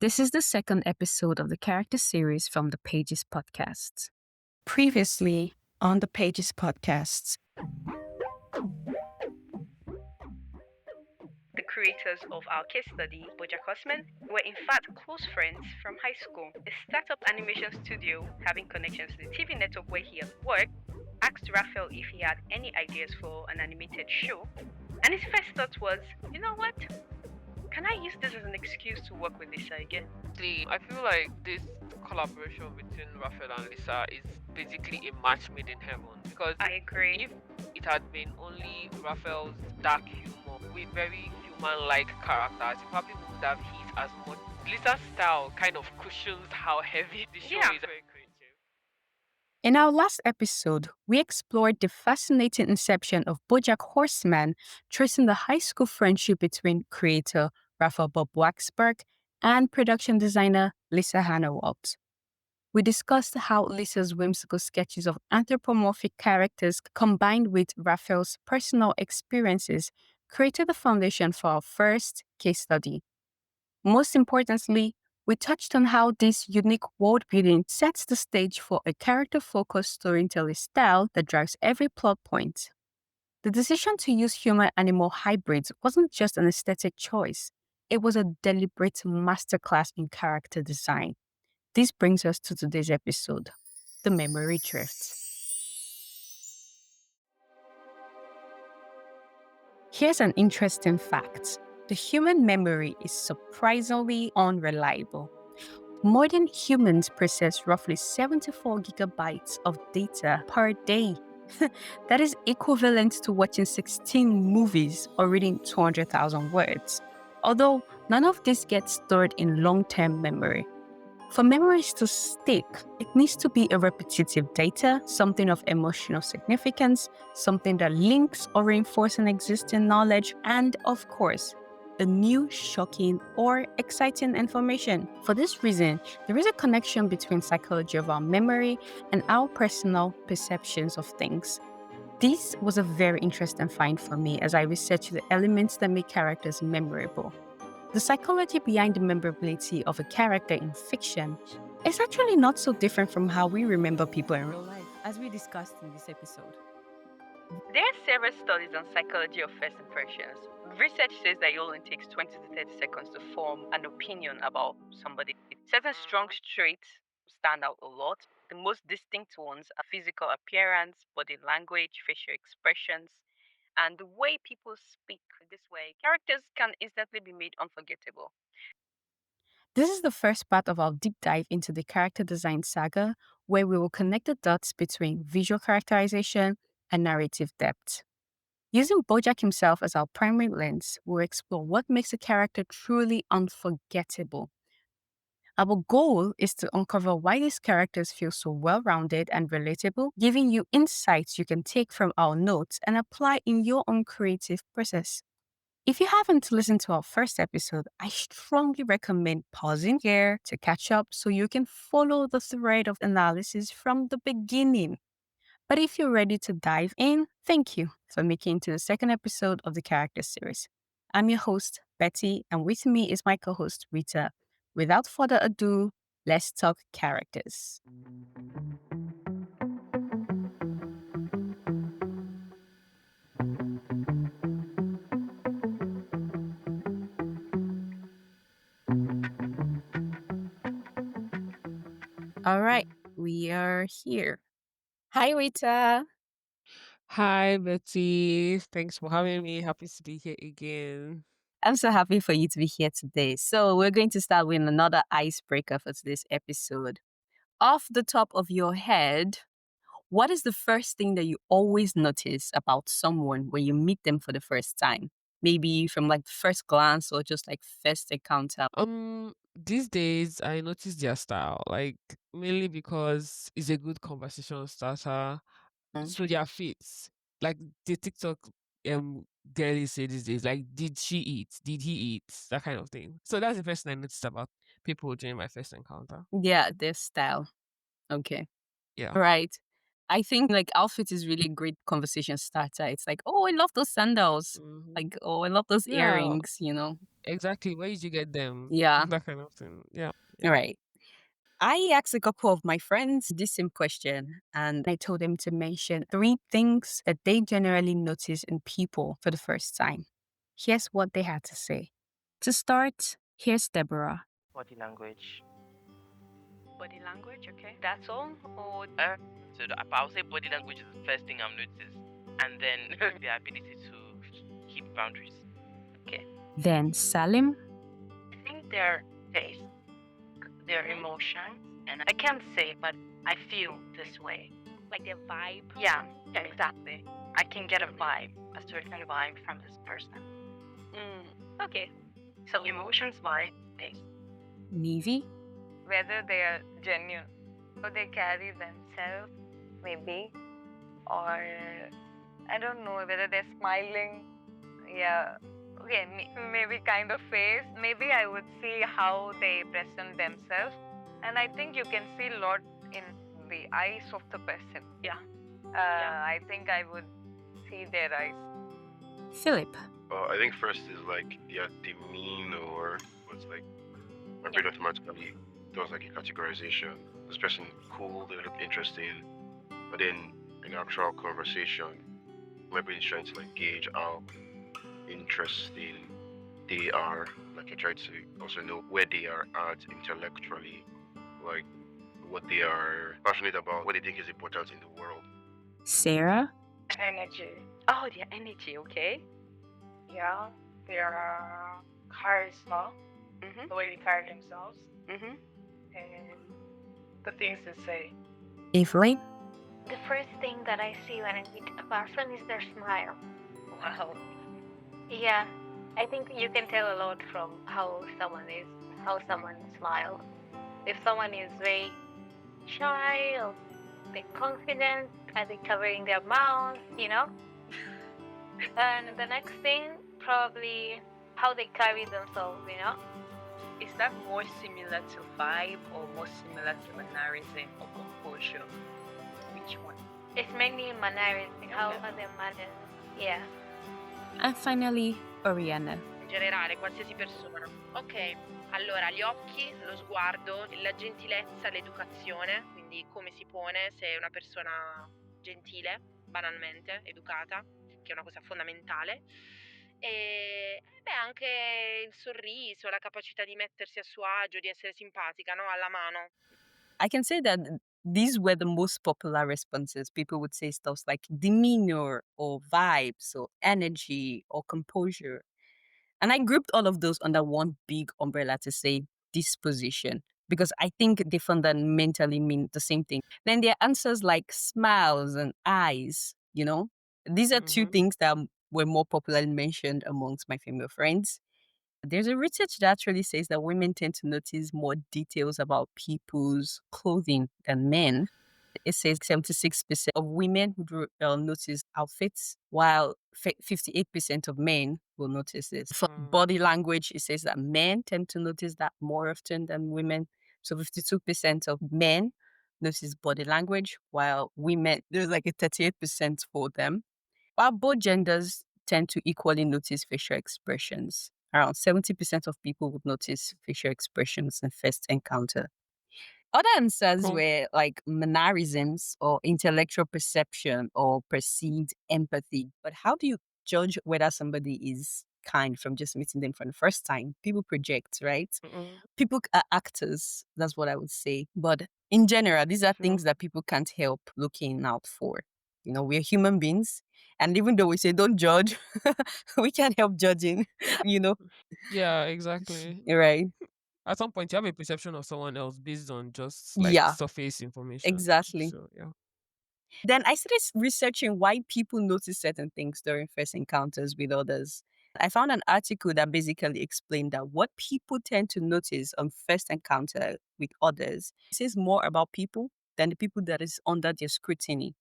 This is the second episode of the character series from the Pages podcasts. Previously on the Pages podcasts. The creators of our case study, BoJack Horseman, were in fact close friends from high school. A startup animation studio, having connections to the TV network where he had worked, asked Raphael if he had any ideas for an animated show. And his first thought was, you know what? Can I use this as an excuse to work with Lisa again? I feel like this collaboration between Raphael and Lisa is basically a match made in heaven, because I agree. if it had been only Raphael's dark humor with very human-like characters, it probably would have hit as much. Lisa's style kind of cushions how heavy the show Yeah. is. Very creative. In our last episode, we explored the fascinating inception of BoJack Horseman, tracing the high school friendship between creator Raphael Bob Waxberg and production designer Lisa Hannah-Walt. We discussed how Lisa's whimsical sketches of anthropomorphic characters combined with Raphael's personal experiences created the foundation for our first case study. Most importantly, we touched on how this unique world building sets the stage for a character-focused storytelling style that drives every plot point. The decision to use human-animal hybrids wasn't just an aesthetic choice. It was a deliberate masterclass in character design. This brings us to today's episode, the memory drift. Here's an interesting fact. The human memory is surprisingly unreliable. Modern humans process roughly 74 gigabytes of data per day. That is equivalent to watching 16 movies or reading 200,000 words. Although none of this gets stored in long-term memory. For memories to stick, it needs to be a repetitive data, something of emotional significance, something that links or reinforces an existing knowledge, and of course, a new, shocking, or exciting information. For this reason, there is a connection between psychology of our memory and our personal perceptions of things. This was a very interesting find for me as I researched the elements that make characters memorable. The psychology behind the memorability of a character in fiction is actually not so different from how we remember people in real life, as we discussed in this episode. There are several studies on psychology of first impressions. Research says that it only takes 20 to 30 seconds to form an opinion about somebody. Certain strong traits stand out a lot. The most distinct ones are physical appearance, body language, facial expressions, and the way people speak. This way, characters can instantly be made unforgettable. This is the first part of our deep dive into the character design saga, where we will connect the dots between visual characterization and narrative depth. Using BoJack himself as our primary lens, we'll explore what makes a character truly unforgettable. Our goal is to uncover why these characters feel so well-rounded and relatable, giving you insights you can take from our notes and apply in your own creative process. If you haven't listened to our first episode, I strongly recommend pausing here to catch up so you can follow the thread of analysis from the beginning. But if you're ready to dive in, thank you for making it to the second episode of the character series. I'm your host, Betty, and with me is my co-host, Rita. Without further ado, let's talk characters. All right, we are here. Hi, Rita. Hi, Betty. Thanks for having me. Happy to be here again. I'm so happy for you to be here today. So, we're going to start with another icebreaker for today's episode. Off the top of your head, what is the first thing that you always notice about someone when you meet them for the first time? Maybe from like first glance or just like first encounter. These days I notice their style, like mainly because it's a good conversation starter. Mm. So their fits, like the TikTok girlies say these days, like did she eat? Did he eat? That kind of thing. So that's the first thing I noticed about people during my first encounter. Yeah, their style. Okay. Yeah. All right. I think like outfit is really a great conversation starter. It's like, oh, I love those sandals. Mhm. Like, oh, I love those Yeah, earrings, you know? exactly. Where did you get them? Yeah. That kind of thing. Yeah. All right. I asked a couple of my friends this same question, and I told them to mention 3 things that they generally notice in people for the first time. Here's what they had to say. To start, here's Deborah. Body language. Body language, okay. That's all? Or So I'll say body language is the first thing I've noticed, and then the ability to keep boundaries. Then Salim. I think their face, their emotions, and I can't say, but I feel this way. like their vibe? Yeah, exactly. I can get a vibe, a certain vibe from this person. Okay. So emotions, vibe, face. Nivi. Whether they are genuine or they carry themselves, maybe, or I don't know whether they're smiling. Yeah, okay, maybe kind of face. Maybe I would see how they present themselves, and I think you can see a lot in the eyes of the person. Yeah. I think I would see their eyes. Philip. I think first is like their demeanor. It's like my brain automatically does like a categorization. This person cool, they look interesting, but then in actual conversation, my brain is trying to like gauge how interesting they are. Like I try to also know where they are at intellectually, like what they are passionate about, what they think is important in the world. Sarah. Energy. Oh, their energy, okay. Yeah, their charisma, the way they carry themselves, Mm-hmm. and the things they say. Evelyn. The first thing that I see when I meet a person is their smile. Wow. Yeah, I think you can tell a lot from how someone is, how someone smiles. If someone is very shy or they're confident, are they covering their mouth, you know? And the next thing, probably how they carry themselves, you know? Is that more similar to vibe or more similar to mannerism or composure? Which one? It's mainly mannerism, how are their manners, yeah. And finally, Oriana. In generale, qualsiasi persona. Ok, allora gli occhi, lo sguardo, la gentilezza, l'educazione, quindi come si pone, se è una persona gentile, banalmente, educata, che è una cosa fondamentale. E beh, anche il sorriso, la capacità di mettersi a suo agio, di essere simpatica, no? Alla mano. I can say that these were the most popular responses. People would say stuff like demeanor or vibes or energy or composure. And I grouped all of those under one big umbrella to say disposition because I think they fundamentally mean the same thing. Then there are answers like smiles and eyes, you know? These are 2 things that were more popularly mentioned amongst my female friends. There's a research that actually says that women tend to notice more details about people's clothing than men. It says 76% of women would notice outfits, while 58% of men will notice this. For body language, it says that men tend to notice that more often than women. So 52% of men notice body language, while women, there's like a 38% for them. While both genders tend to equally notice facial expressions. Around 70% of people would notice facial expressions in first encounter. Other answers Cool. were like mannerisms or intellectual perception or perceived empathy. But how do you judge whether somebody is kind from just meeting them for the first time? People project, right? People are actors. That's what I would say. But in general, these are things that people can't help looking out for. You know, we're human beings. And even though we say don't judge, we can't help judging, you know? Yeah, exactly. Right. At some point, you have a perception of someone else based on just like Yeah, surface information. exactly. So, yeah. Then I started researching why people notice certain things during first encounters with others. I found an article that basically explained that what people tend to notice on first encounter with others says more about people than the people that is under their scrutiny.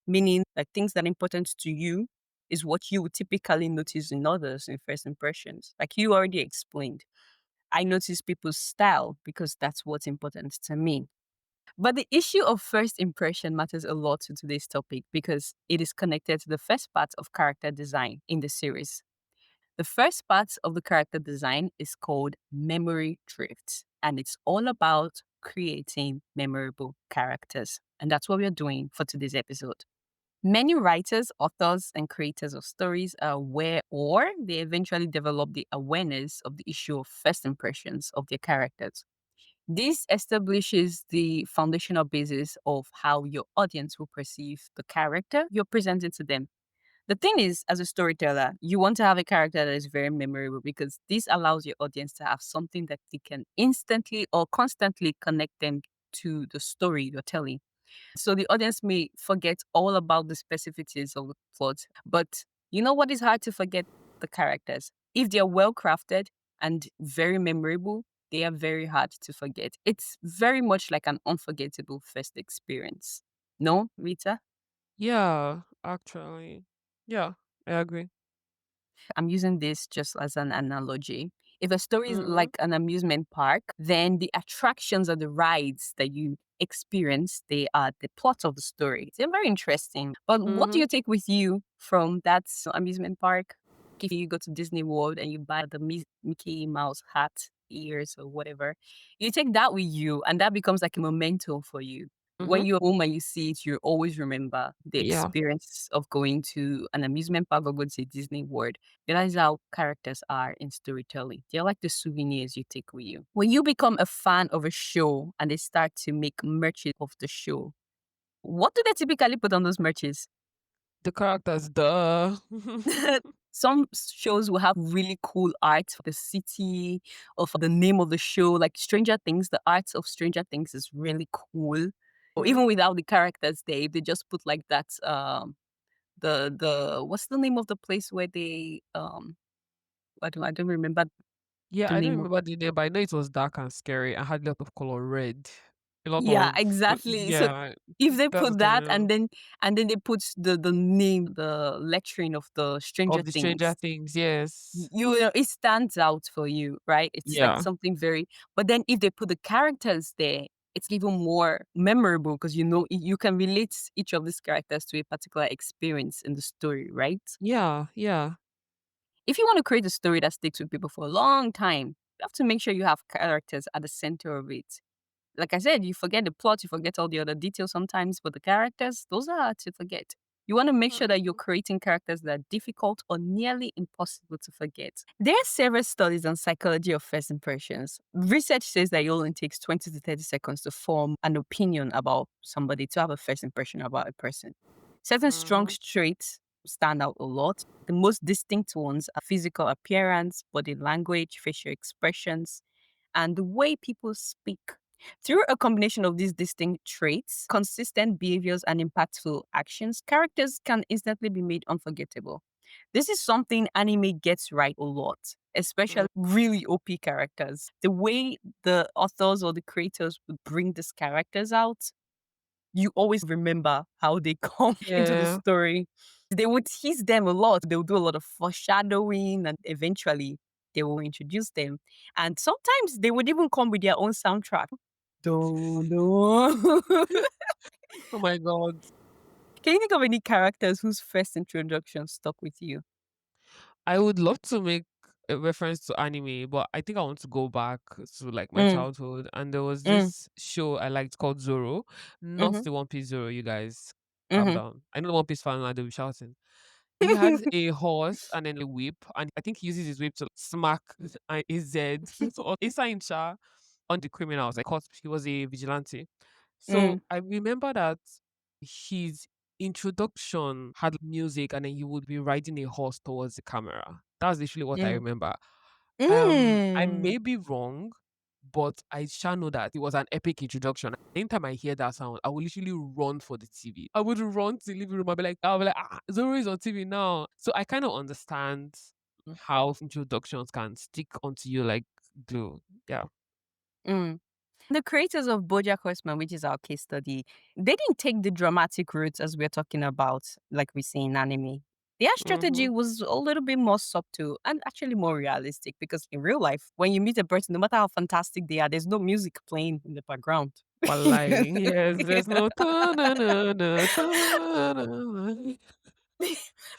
Meaning, like things that are important to you is what you would typically notice in others in first impressions. Like you already explained. I notice people's style because that's what's important to me. But the issue of first impression matters a lot to today's topic because it is connected to the first part of character design in the series. The first part of the character design is called memory drift, and it's all about creating memorable characters. And that's what we're doing for today's episode. Many writers, authors, and creators of stories are aware or they eventually develop the awareness of the issue of first impressions of their characters. This establishes the foundational basis of how your audience will perceive the character you're presenting to them. The thing is, as a storyteller, you want to have a character that is very memorable because this allows your audience to have something that they can instantly or constantly connect them to the story you're telling. So the audience may forget all about the specificities of the plot, but you know what is hard to forget? The characters. If they are well crafted and very memorable, they are very hard to forget. It's very much like an unforgettable first experience. No, Rita? Yeah, actually. Yeah, I agree. I'm using this just as an analogy. If a story is Mm-hmm. like an amusement park, then the attractions or the rides that you experience, they are the plot of the story. They're very interesting. But what do Mm-hmm. you take with you from that amusement park? If you go to Disney World and you buy the Mickey Mouse hat, ears, or whatever, you take that with you, and that becomes like a memento for you. Mm-hmm. When you're home and you see it, you always remember the Yeah. experience of going to an amusement park or going to Disney World. That is how characters are in storytelling. They're like the souvenirs you take with you. When you become a fan of a show and they start to make merches of the show, what do they typically put on those merches? The characters, duh. Some shows will have really cool art of the city, of the name of the show, like Stranger Things. The art of Stranger Things is really cool. Or Mhm. even without the characters there, if they just put like that the what's the name of the place where they I don't remember Yeah, the I don't name of. remember the name, but I know it was dark and scary. I had a lot of color red. A lot Yeah, of exactly. So yeah, if they that's put what I that know. and then they put the name, the lettering of the Stranger Of the Stranger Things, Things, yes. you know, it stands out for you, right? It's like Yeah. something very. But then if they put the characters there, it's even more memorable because you know you can relate each of these characters to a particular experience in the story, right? Yeah, yeah. If you want to create a story that sticks with people for a long time, you have to make sure you have characters at the center of it. Like I said, you forget the plot, you forget all the other details sometimes, but the characters, those are hard to forget. You want to make sure that you're Mhm. creating characters that are difficult or nearly impossible to forget. There are several studies on psychology of first impressions. Research says that it only takes 20 to 30 seconds to form an opinion about somebody, to have a first impression about a person. Certain strong Mhm. traits stand out a lot. The most distinct ones are physical appearance, body language, facial expressions, and the way people speak. Through a combination of these distinct traits, consistent behaviors, and impactful actions, characters can instantly be made unforgettable. This is something anime gets right a lot, especially Mm. really OP characters. The way the authors or the creators would bring these characters out, you always remember how they come into the Yeah. story. They would tease them a lot. They would do a lot of foreshadowing and eventually they will introduce them. And sometimes they would even come with their own soundtrack. Don't know. Oh my god. Can you think of any characters whose first introduction stuck with you? I would love to make a reference to anime, but I think I want to go back to like my Mm, childhood. And there was mm, this show I liked called Zoro, not mm-hmm, the One Piece Zoro. You guys, calm mm-hmm. down. I know the One Piece fan and they'll be shouting. He had a horse and then a whip, and I think he uses his whip to smack his head. So inside Sha on the criminals, like, cause he was a vigilante. So Mm, I remember that his introduction had music, and then he would be riding a horse towards the camera. That's literally what I mm, remember. I mm. may be wrong, but I shall know that it was an epic introduction. Anytime I hear that sound, I will literally run for the TV. I would run to the living room. I'll be like, Zoro is on TV now. So I kind of understand how introductions can stick onto you like glue. Yeah. Mm. The creators of BoJack Horseman, which is our case study, they didn't take the dramatic route as we're talking about, like we see in anime. Their strategy Mm-hmm. was a little bit more subtle and actually more realistic because in real life, when you meet a person, no matter how fantastic they are, there's no music playing in the background. Wallahi. Yes, there's no ta-na-na-na, ta-na-na-na.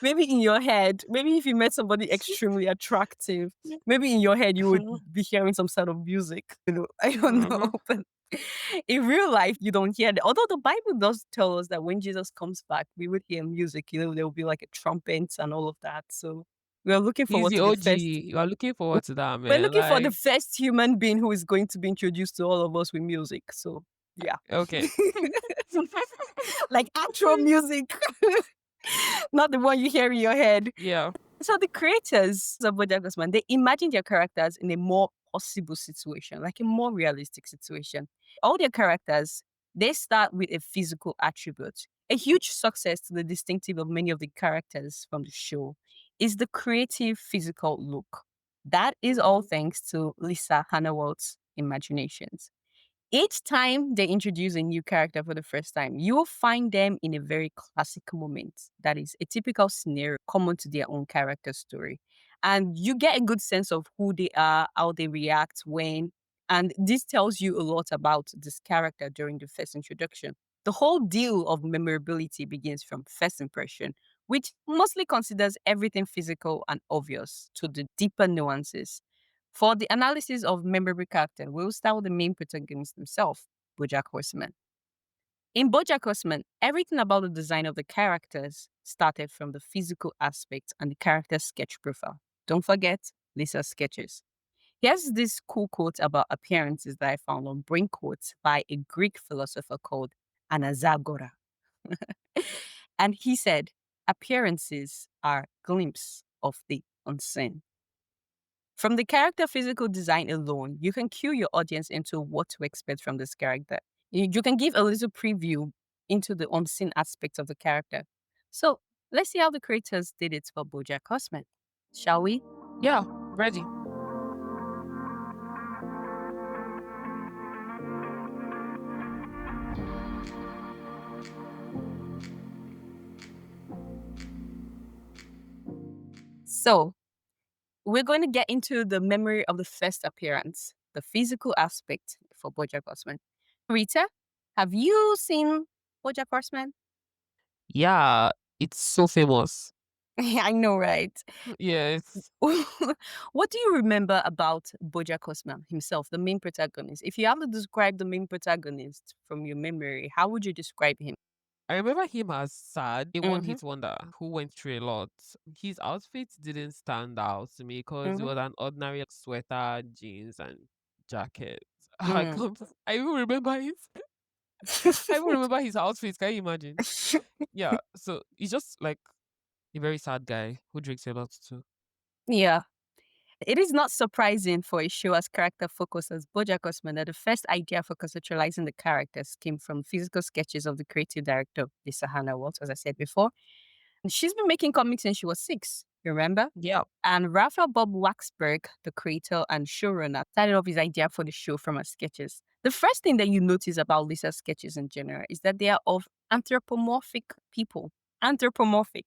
Maybe in your head, maybe if you met somebody extremely attractive, maybe in your head you would be hearing some sort of music. I don't know. Mhm. But in real life, you don't hear that. Although the Bible does tell us that when Jesus comes back, we would hear music. There will be like a trumpet and all of that. So we're looking He's forward the to the first. OG. You are looking forward to that, We're man. looking for the Like, first human being who is going to be introduced to all of us with music. So yeah, okay. like actual music, not the one you hear in your head. Yeah. So the creators of BoJack Horseman, they imagine their characters in a more possible situation, like a more realistic situation. All their characters, they start with a physical attribute. A huge success to the distinctive of many of the characters from the show is the creative physical look. That is all thanks to Lisa Hannawald's imaginations. Each time they introduce a new character for the first time, you will find them in a very classic moment. That is a typical scenario common to their own character story. And you get a good sense of who they are, how they react, when. And this tells you a lot about this character during the first introduction. The whole deal of memorability begins from first impression, which mostly considers everything physical and obvious to the deeper nuances. For the analysis of memorable character, we'll start with the main protagonist himself, BoJack Horseman. In BoJack Horseman, everything about the design of the characters started from the physical aspect and the character sketch profile. Don't forget Lisa's sketches. Here's this cool quote about appearances that I found on Brain Quotes by a Greek philosopher called Anaxagora. And he said, appearances are glimpses of the unseen. From the character physical design alone, you can cue your audience into what to expect from this character. You can give a little preview into the unseen aspects of the character. So let's see how the creators did it for BoJack Horseman. Shall we? Yeah. Ready. So we're going to get into the memory of the first appearance, the physical aspect for BoJack Horseman. Rita, have you seen BoJack Horseman? Yeah. It's so famous. I know, right? Yes. What do you remember about BoJack Horseman himself, the main protagonist? If you have to describe the main protagonist from your memory, how would you describe him? I remember him as sad, a one Mm-hmm. hit wonder who went through a lot. His outfit didn't stand out to me because it Mm-hmm. was an ordinary sweater, jeans, and jacket. I Mm. can't, I even remember his I even remember his outfit. Can you imagine? Yeah. So he's just like a very sad guy who drinks a lot too. Yeah. It is not surprising for a show as character focused as BoJack Horseman that the first idea for conceptualizing the characters came from physical sketches of the creative director, Lisa Hannah Waltz, as I said before. And she's been making comics since she was 6, you remember? Yeah. And Raphael Bob Waxberg, the creator and showrunner, started off his idea for the show from her sketches. The first thing that you notice about Lisa's sketches in general is that they are of anthropomorphic people. Anthropomorphic.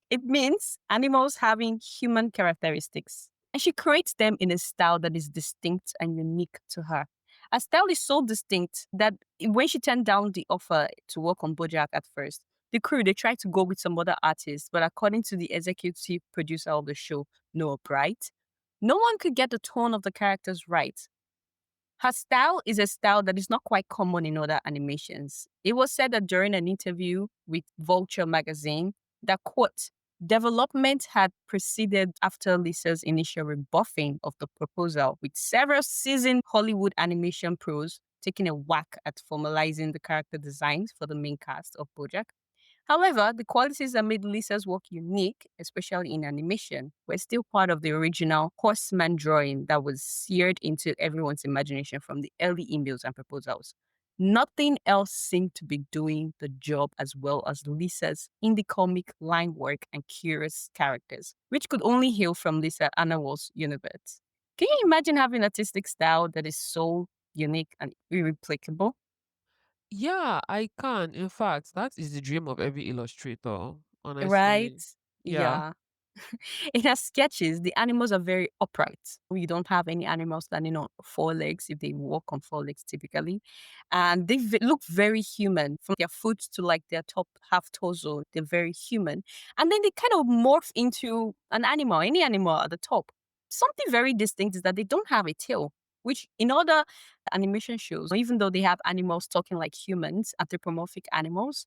It means animals having human characteristics. And she creates them in a style that is distinct and unique to her. Her style is so distinct that when she turned down the offer to work on BoJack at first, the crew, they tried to go with some other artists, but according to the executive producer of the show, Noah Bright, no one could get the tone of the characters right. Her style is a style that is not quite common in other animations. It was said that during an interview with Vulture magazine, that quote, development had proceeded after Lisa's initial rebuffing of the proposal, with several seasoned Hollywood animation pros taking a whack at formalizing the character designs for the main cast of BoJack. However, the qualities that made Lisa's work unique, especially in animation, were still part of the original horseman drawing that was seared into everyone's imagination from the early emails and proposals. Nothing else seemed to be doing the job as well as Lisa's indie comic line work and curious characters, which could only hail from Lisa Annawald's universe. Can you imagine having artistic style that is so unique and irreplicable? Yeah, I can. In fact, that is the dream of every illustrator, Right? honestly. Yeah. Yeah. In her sketches, the animals are very upright. We don't have any animals standing on four legs if they walk on four legs typically. And they look very human from their foot to like their top half torso. They're very human. And then they kind of morph into an animal, any animal at the top. Something very distinct is that they don't have a tail, which in other animation shows, even though they have animals talking like humans, anthropomorphic animals,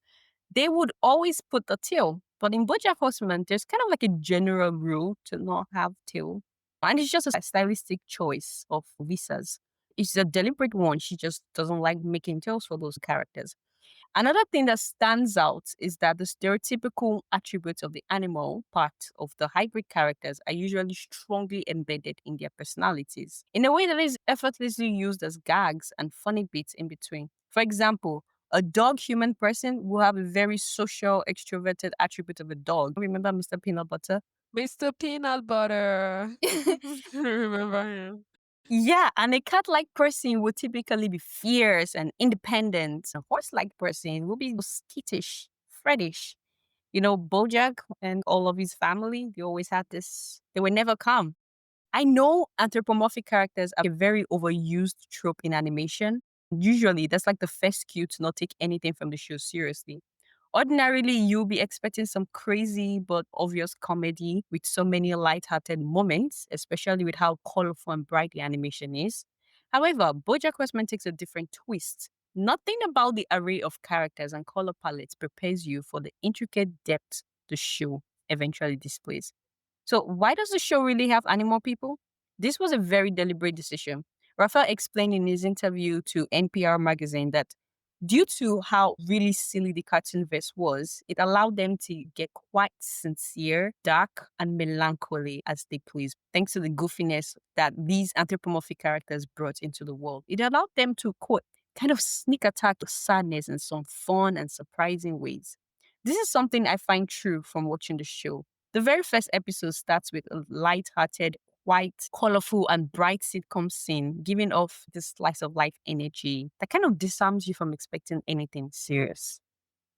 they would always put the tail. But in BoJack Horseman, there's kind of like a general rule to not have tail. And it's just a stylistic choice of Visa's. It's a deliberate one. She just doesn't like making tails for those characters. Another thing that stands out is that the stereotypical attributes of the animal part of the hybrid characters are usually strongly embedded in their personalities in a way that is effortlessly used as gags and funny bits in between. For example, a dog human person will have a very social, extroverted attribute of a dog. Remember Mr. Peanut Butter? Mr. Peanut Butter. Remember him? Yeah, and a cat-like person would typically be fierce and independent. A horse-like person will be skittish, freddish. You know, Bojack and all of his family, they always had this, they were never calm. I know anthropomorphic characters are a very overused trope in animation. Usually, that's like the first cue to not take anything from the show seriously. Ordinarily, you'll be expecting some crazy but obvious comedy with so many light-hearted moments, especially with how colorful and bright the animation is. However, BoJack Horseman takes a different twist. Nothing about the array of characters and color palettes prepares you for the intricate depth the show eventually displays. So, why does the show really have animal people? This was a very deliberate decision. Raphael explained in his interview to NPR magazine that due to how really silly the cartoon verse was, it allowed them to get quite sincere, dark, and melancholy as they please, thanks to the goofiness that these anthropomorphic characters brought into the world. It allowed them to, quote, kind of sneak attack the sadness in some fun and surprising ways. This is something I find true from watching the show. The very first episode starts with a light-hearted, quite colorful and bright sitcom scene, giving off this slice of life energy that kind of disarms you from expecting anything serious.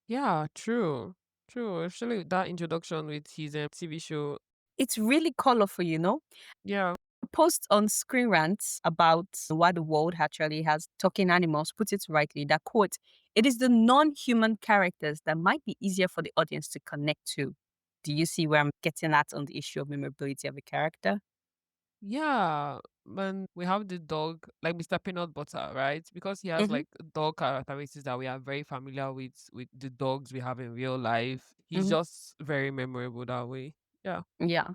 Yeah, true. True. Actually, that introduction with his TV show. It's really colorful, you know? Yeah. Post on Screen Rants about why the world actually has talking animals puts it rightly that, quote, it is the non-human characters that might be easier for the audience to connect to. Do you see where I'm getting at on the issue of memorability of a character? Yeah. And we have the dog, like Mr. Peanut Butter, right? Because he has Mm-hmm. like dog characteristics that we are very familiar with the dogs we have in real life. He's Mm-hmm. just very memorable that way. Yeah. Yeah.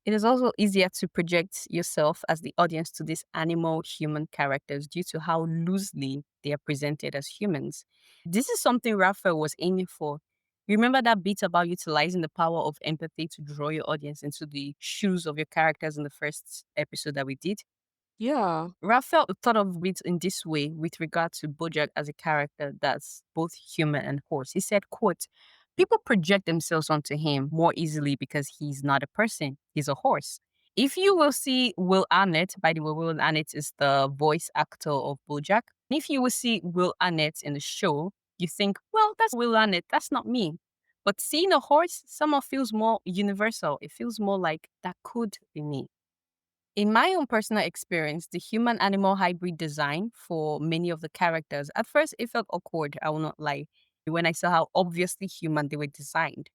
It is also easier to project yourself as the audience to these animal human characters due to how loosely they are presented as humans. This is something Raphael was aiming for. Remember that bit about utilizing the power of empathy to draw your audience into the shoes of your characters in the first episode that we did? Yeah. Raphael thought of it in this way with regard to Bojack as a character that's both human and horse. He said, quote, people project themselves onto him more easily because he's not a person, he's a horse. If you will see Will Arnett, by the way, Will Arnett is the voice actor of Bojack. If you will see Will Arnett in the show, you think, well, that's Will Arnett, that's not me. But seeing a horse somehow feels more universal. It feels more like that could be me. In my own personal experience, the human animal hybrid design for many of the characters, at first it felt awkward, I will not lie, when I saw how obviously human they were designed.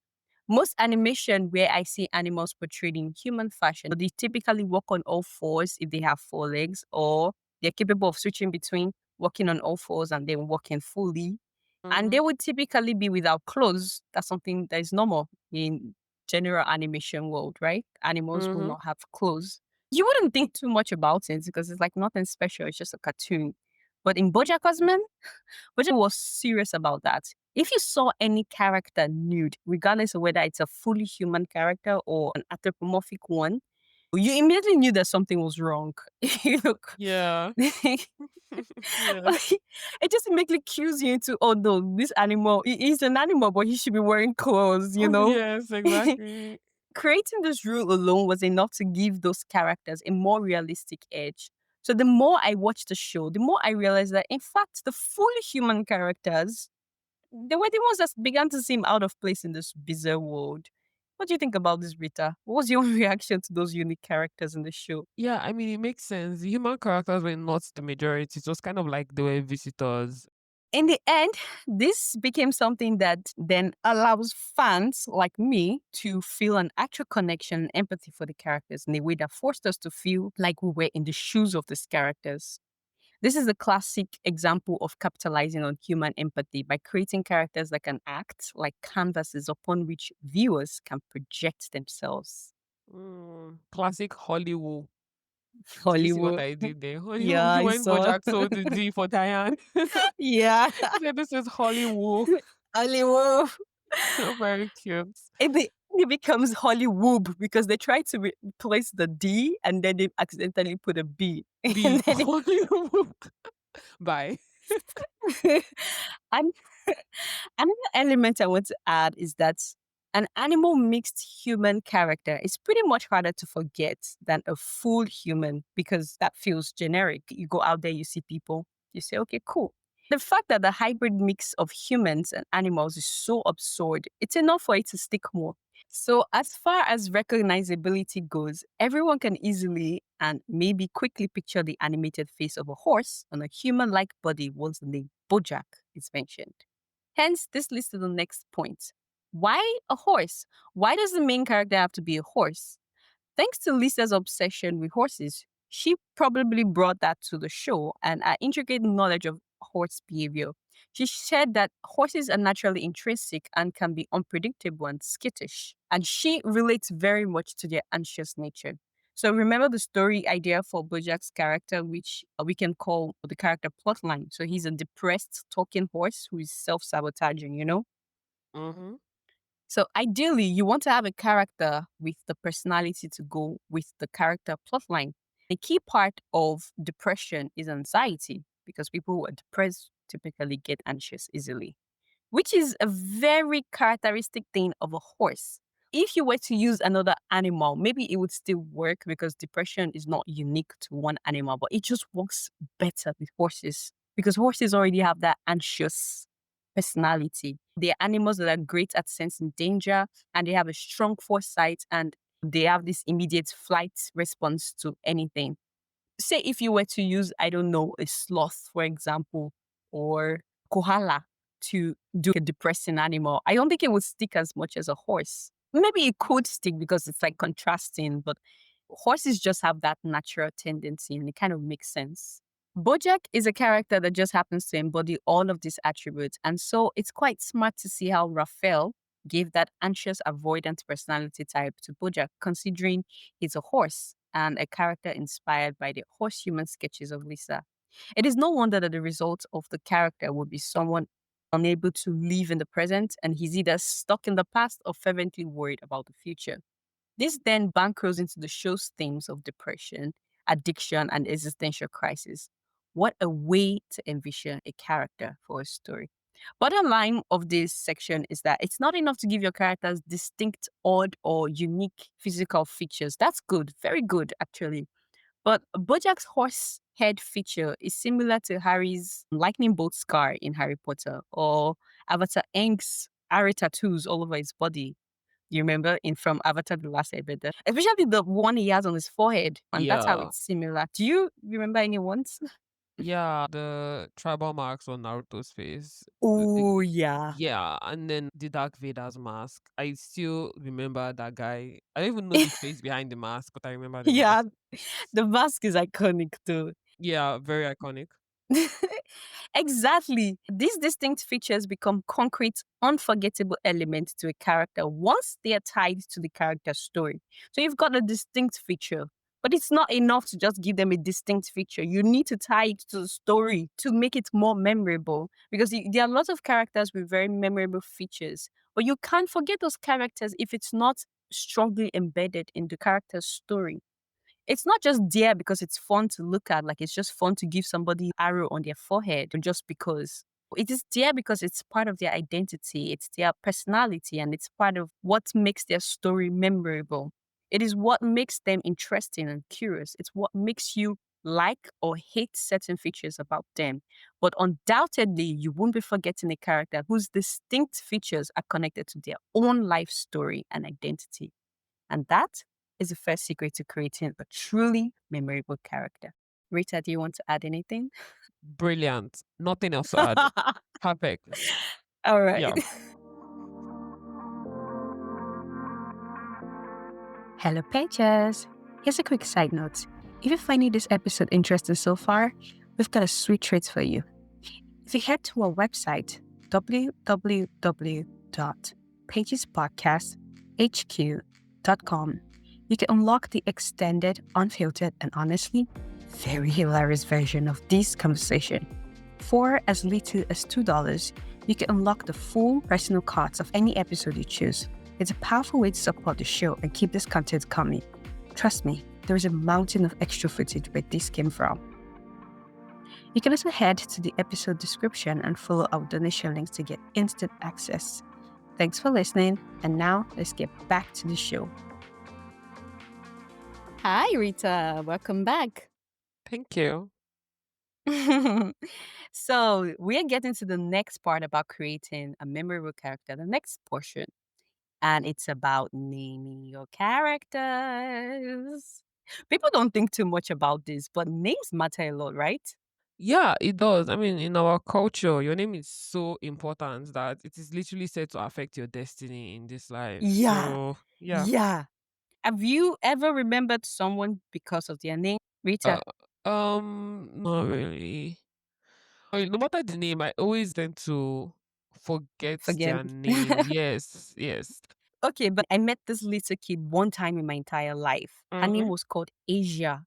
Most animation where I see animals portrayed in human fashion, they typically walk on all fours if they have four legs, or they're capable of switching between walking on all fours and then walking fully. And Mm-hmm. they would typically be without clothes. That's something that is normal in general animation world, right? Animals will Mm-hmm. not have clothes. You wouldn't think too much about it because it's like nothing special. It's just a cartoon. But in BoJack Horseman, BoJack was serious about that. If you saw any character nude, regardless of whether it's a fully human character or an anthropomorphic one, you immediately knew that something was wrong. You know, Yeah. Yes. it just immediately cues you into, oh no, this animal, he's an animal, but he should be wearing clothes, you know? Yes, exactly. Creating this rule alone was enough to give those characters a more realistic edge. So the more I watched the show, the more I realized that, in fact, the fully human characters, they were the ones that began to seem out of place in this bizarre world. What do you think about this, Rita? What was your reaction to those unique characters in the show? Yeah, I mean, it makes sense. The human characters were not the majority. It was kind of like they were visitors. In the end, this became something that then allows fans like me to feel an actual connection and empathy for the characters in a way that forced us to feel like we were in the shoes of these characters. This is a classic example of capitalizing on human empathy by creating characters that can act like canvases upon which viewers can project themselves. Classic Hollywood. Did you see what Hollywood. I did there? Yeah, Hollywood, I when saw. BoJack sold the D for Diane. Yeah. He said, this is Hollywood. Hollywood. Very cute. It becomes Hollywood because they try to replace the D and then they accidentally put a B. B. And then Hollywood. Bye. and another element I want to add is that an animal mixed human character is pretty much harder to forget than a full human because that feels generic. You go out there, you see people, you say, okay, cool. The fact that the hybrid mix of humans and animals is so absurd, it's enough for it to stick more. So, as far as recognizability goes, everyone can easily and maybe quickly picture the animated face of a horse on a human like body once the name Bojack is mentioned. Hence, this leads to the next point. Why a horse? Why does the main character have to be a horse? Thanks to Lisa's obsession with horses, she probably brought that to the show and her intricate knowledge of horse behavior. She said that horses are naturally intrinsic and can be unpredictable and skittish, and she relates very much to their anxious nature. So remember the story idea for Bojack's character, which we can call the character plotline. So he's a depressed talking horse who is self-sabotaging, you know? Mm-hmm. So ideally, you want to have a character with the personality to go with the character plotline. A key part of depression is anxiety because people who are depressed typically get anxious easily, which is a very characteristic thing of a horse. If you were to use another animal, maybe it would still work because depression is not unique to one animal, but it just works better with horses because horses already have that anxious personality. They are animals that are great at sensing danger and they have a strong foresight and they have this immediate flight response to anything. Say if you were to use, I don't know, a sloth, for example, or koala to do a depressing animal, I don't think it would stick as much as a horse. Maybe it could stick because it's like contrasting, but horses just have that natural tendency and it kind of makes sense. Bojack is a character that just happens to embody all of these attributes. And so it's quite smart to see how Raphael gave that anxious, avoidant personality type to Bojack, considering he's a horse and a character inspired by the horse human sketches of Lisa. It is no wonder that the result of the character would be someone unable to live in the present and he's either stuck in the past or fervently worried about the future. This then bankrolls into the show's themes of depression, addiction, and existential crisis. What a way to envision a character for a story. Bottom line of this section is that it's not enough to give your characters distinct, odd, or unique physical features. That's good, very good, actually. But Bojack's horse head feature is similar to Harry's lightning bolt scar in Harry Potter or Avatar Aang's arrow tattoos all over his body. You remember in from Avatar The Last Airbender? Especially the one he has on his forehead. And that's how Yeah. it's similar. Do you remember any ones? Yeah, the tribal marks on Naruto's face. Oh, yeah. Yeah, and then the Dark Vader's mask. I still remember that guy. I don't even know the face behind the mask, but I remember the Yeah, mask. the mask is iconic too. Yeah, very iconic. Exactly. These distinct features become concrete, unforgettable elements to a character once they are tied to the character's story. So you've got a distinct feature, but it's not enough to just give them a distinct feature. You need to tie it to the story to make it more memorable because there are lots of characters with very memorable features, but you can't forget those characters if it's not strongly embedded in the character's story. It's not just there because it's fun to look at, like it's just fun to give somebody arrow on their forehead just because. It is there because it's part of their identity, it's their personality, and it's part of what makes their story memorable. It is what makes them interesting and curious. It's what makes you like or hate certain features about them, but undoubtedly you won't be forgetting a character whose distinct features are connected to their own life story and identity. And that is the first secret to creating a truly memorable character. Rita, do you want to add anything? Brilliant. Nothing else to add. Perfect. All right. Yeah. Hello, pages. Here's a quick side note. If you're finding this episode interesting so far, we've got a sweet treat for you. If you head to our website, www.pagespodcasthq.com, you can unlock the extended, unfiltered, and honestly, very hilarious version of this conversation. For as little as $2, you can unlock the full personal cuts of any episode you choose. It's a powerful way to support the show and keep this content coming. Trust me, there is a mountain of extra footage where this came from. You can also head to the episode description and follow our donation links to get instant access. Thanks for listening, and now let's get back to the show. Hi, Rita. Welcome back. Thank you. So, we're getting to the next part about creating a memorable character, the next portion. And it's about naming your characters. People don't think too much about this, but names matter a lot, right? Yeah, it does. I mean, in our culture, your name is so important that it is literally said to affect your destiny in this life. Yeah. So, yeah. Yeah. Have you ever remembered someone because of their name? Rita? Not really. No matter the name, I always tend to forget Forget. their name. Yes, yes. Okay, but I met this little kid one time in my entire life. Her name was called Asia.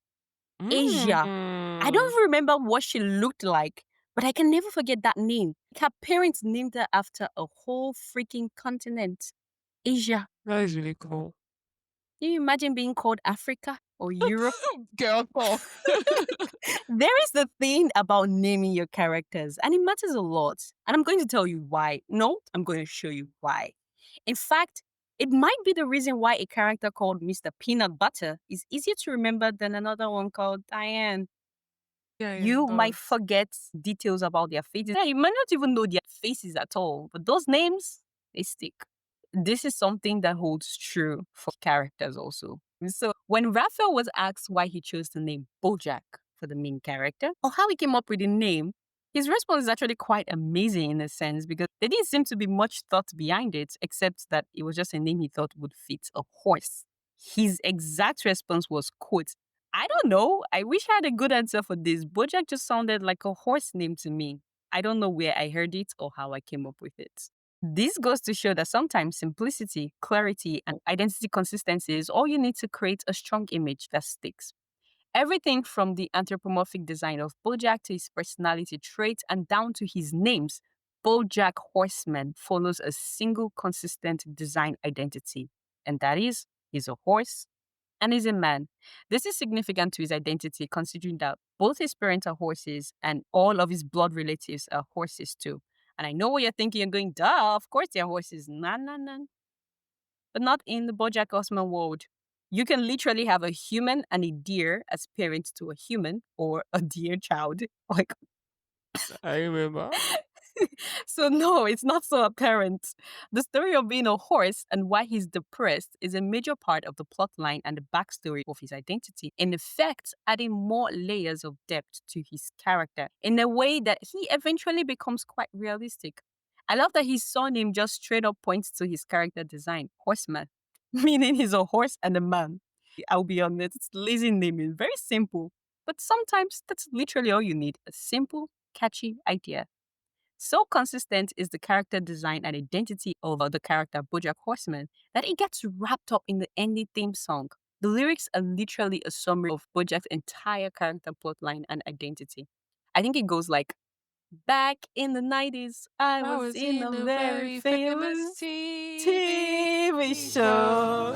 Asia. I don't even remember what she looked like, but I can never forget that name. Her parents named her after a whole freaking continent. Asia. That is really cool. Can you imagine being called Africa or Europe? Girl talk. There is the thing about naming your characters, and it matters a lot. And I'm going to tell you why. No, I'm going to show you why. In fact, it might be the reason why a character called Mr. Peanut Butter is easier to remember than another one called Diane. Yeah, You it might does. forget details about their faces. Yeah, you might not even know their faces at all, but those names, they stick. This is something that holds true for characters also. So when Raphael was asked why he chose the name BoJack for the main character, or how he came up with the name, his response is actually quite amazing in a sense because there didn't seem to be much thought behind it, except that it was just a name he thought would fit a horse. His exact response was, quote, "I don't know. I wish I had a good answer for this. BoJack just sounded like a horse name to me. I don't know where I heard it or how I came up with it." This goes to show that sometimes simplicity, clarity, and identity consistency is all you need to create a strong image that sticks. Everything from the anthropomorphic design of BoJack to his personality traits and down to his names, BoJack Horseman follows a single consistent design identity, and that is, he's a horse and he's a man. This is significant to his identity considering that both his parents are horses and all of his blood relatives are horses too. And I know what you're thinking, you're going, duh, of course they're horses. Nah, nah, nah. But not in the BoJack Horseman world. You can literally have a human and a deer as parents to a human or a deer child. Like, I remember. so no, it's not so apparent. The story of being a horse and why he's depressed is a major part of the plot line and the backstory of his identity, in effect adding more layers of depth to his character in a way that he eventually becomes quite realistic. I love that his surname just straight up points to his character design, Horseman, meaning he's a horse and a man. I'll be honest, it's lazy naming, very simple, but sometimes that's literally all you need, a simple, catchy idea. So consistent is the character design and identity of the character BoJack Horseman that it gets wrapped up in the ending theme song. The lyrics are literally a summary of BoJack's entire character plotline and identity. I think it goes like, back in the 90s, I was in a very famous TV show.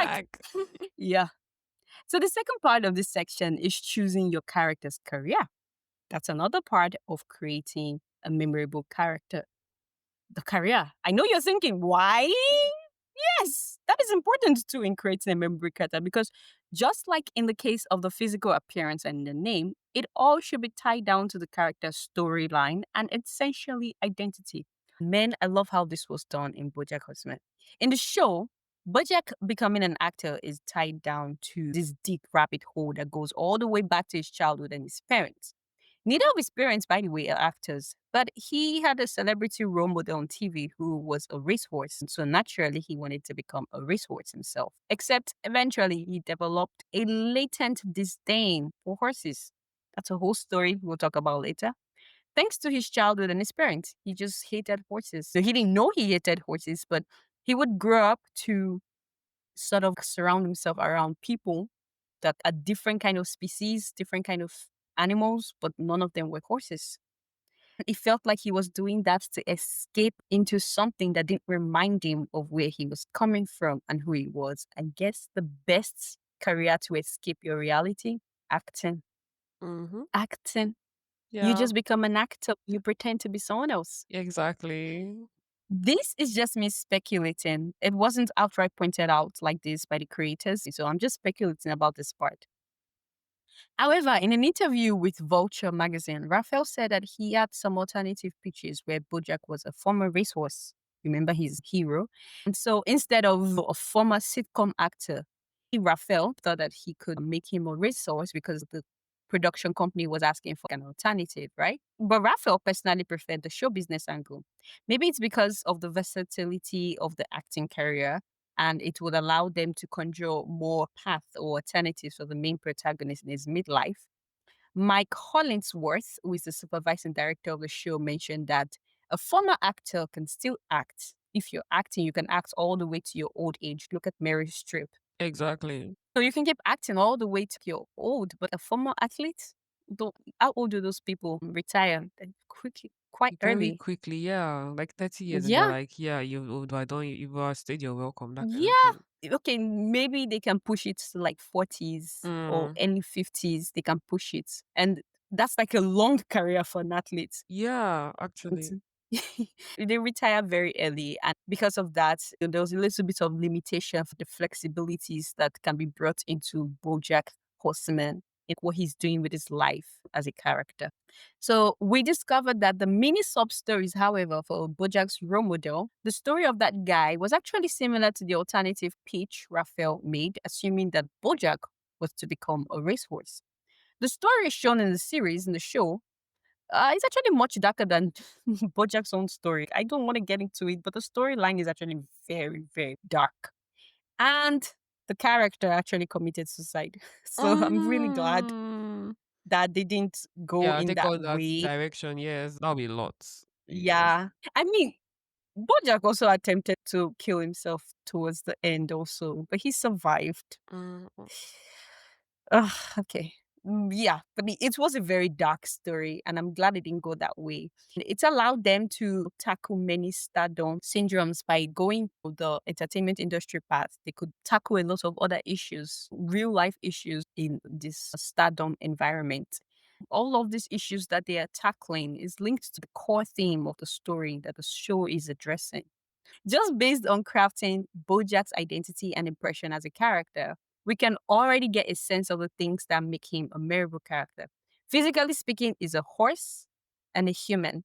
BoJack. Yeah. So the second part of this section is choosing your character's career. That's another part of creating a memorable character. The career. I know you're thinking, why? Yes, that is important too in creating a memorable character because just like in the case of the physical appearance and the name, it all should be tied down to the character's storyline and essentially identity. Man, I love how this was done in BoJack Horseman. In the show, BoJack becoming an actor is tied down to this deep rabbit hole that goes all the way back to his childhood and his parents. Neither of his parents, by the way, are actors, but he had a celebrity role model on TV who was a racehorse. So naturally, he wanted to become a racehorse himself. Except eventually, he developed a latent disdain for horses. That's a whole story we'll talk about later. Thanks to his childhood and his parents, he just hated horses. So he didn't know he hated horses, but he would grow up to sort of surround himself around people that are different kind of species, different kind of animals, but none of them were horses. It felt like he was doing that to escape into something that didn't remind him of where he was coming from and who he was. I guess the best career to escape your reality, acting. Mm-hmm. Acting. You Yeah, just become an actor. You pretend to be someone else. exactly. This is just me speculating. It wasn't outright pointed out like this by the creators, so I'm just speculating about this part. However, in an interview with Vulture magazine, Raphael said that he had some alternative pitches where BoJack was a former racehorse. Remember his hero? And so instead of a former sitcom actor, Raphael thought that he could make him a racehorse because the production company was asking for an alternative, right? But Raphael personally preferred the show business angle. Maybe it's because of the versatility of the acting career and it would allow them to conjure more paths or alternatives for the main protagonist in his midlife. Mike Hollingsworth, who is the supervising director of the show, mentioned that a former actor can still act. If you're acting, you can act all the way to your old age. Look at Mary Streep. Exactly. So you can keep acting all the way to your old, but a former athlete, don't, how old do those people retire? Quickly, quite Very early. quickly, yeah. Like 30 years, and they're Yeah. like, yeah, I don't, you've stayed, you're welcome, that kind of Yeah. thing. Okay, maybe they can push it to like 40s or Mm. early 50s. They can push it. And that's like a long career for an athlete. Yeah, It's- actually. they retire very early. And because of that, there was a little bit of limitation for the flexibilities that can be brought into BoJack Horseman in what he's doing with his life as a character. So we discovered that the mini sub stories, however, for BoJack's role model, the story of that guy was actually similar to the alternative pitch Raphael made, assuming that BoJack was to become a racehorse. The story shown in the series, in the show, it's actually much darker than BoJack's own story. I don't want to get into it, but the storyline is actually very, very dark. And the character actually committed suicide. So I'm really glad Mm. that they didn't go Yeah, in take that all that way. direction. Yes, that'll be lots. Yes. Yeah. I mean, BoJack also attempted to kill himself towards the end also, but he survived. Mm. Ugh, okay. Yeah, but it was a very dark story, and I'm glad it didn't go that way. It's allowed them to tackle many stardom syndromes by going to the entertainment industry path. They could tackle a lot of other issues, real life issues in this stardom environment. All of these issues that they are tackling is linked to the core theme of the story that the show is addressing. Just based on crafting Bojack's identity and impression as a character, we can already get a sense of the things that make him a memorable character. Physically speaking, he's a horse and a human.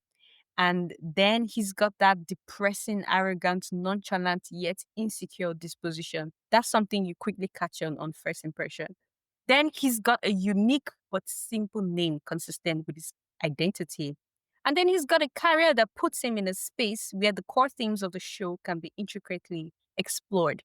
And then he's got that depressing, arrogant, nonchalant, yet insecure disposition. That's something you quickly catch on first impression. Then he's got a unique but simple name consistent with his identity. And then he's got a career that puts him in a space where the core themes of the show can be intricately explored.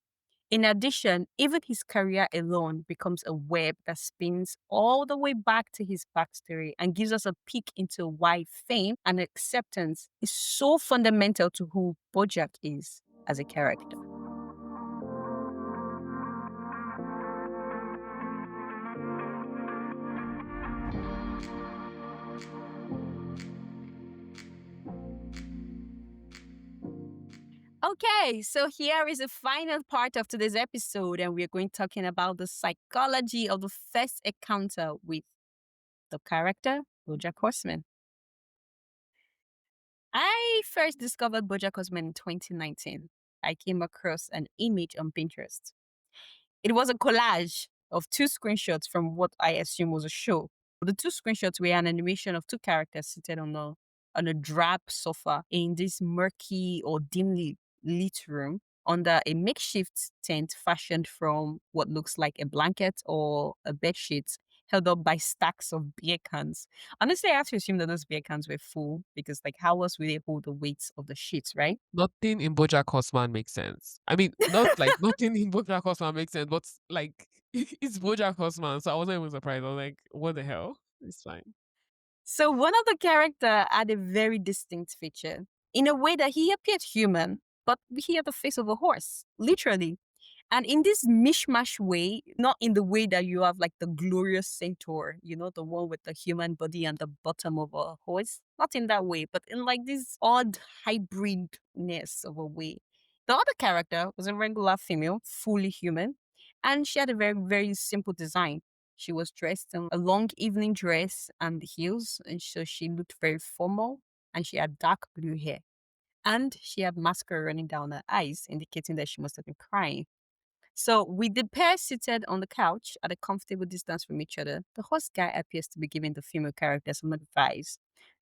In addition, even his career alone becomes a web that spins all the way back to his backstory and gives us a peek into why fame and acceptance is so fundamental to who Bojack is as a character. Okay, so here is the final part of today's episode, and we're going talking about the psychology of the first encounter with the character BoJack Horseman. I first discovered BoJack Horseman in 2019. I came across an image on Pinterest. It was a collage of two screenshots from what I assume was a show. The two screenshots were an animation of two characters seated on a drab sofa in this murky or dimly lit room under a makeshift tent fashioned from what looks like a blanket or a bedsheet held up by stacks of beer cans. Honestly, I have to assume that those beer cans were full because, like, how else will they hold the weight of the sheets, right? Nothing in BoJack Horseman makes sense. I mean, not like nothing in BoJack Horseman makes sense, but like it's BoJack Horseman, so I wasn't even surprised. I was like, "What the hell?" It's fine. So one of the character had a very distinct feature in a way that he appeared human, but he had the face of a horse, literally. And in this mishmash way, not in the way that you have like the glorious centaur, the one with the human body and the bottom of a horse, not in that way, but in like this odd hybridness of a way. The other character was a regular female, fully human, and she had a very, very simple design. She was dressed in a long evening dress and heels, and so she looked very formal, and she had dark blue hair. And she had mascara running down her eyes, indicating that she must have been crying. So, with the pair seated on the couch at a comfortable distance from each other, the host guy appears to be giving the female character some advice.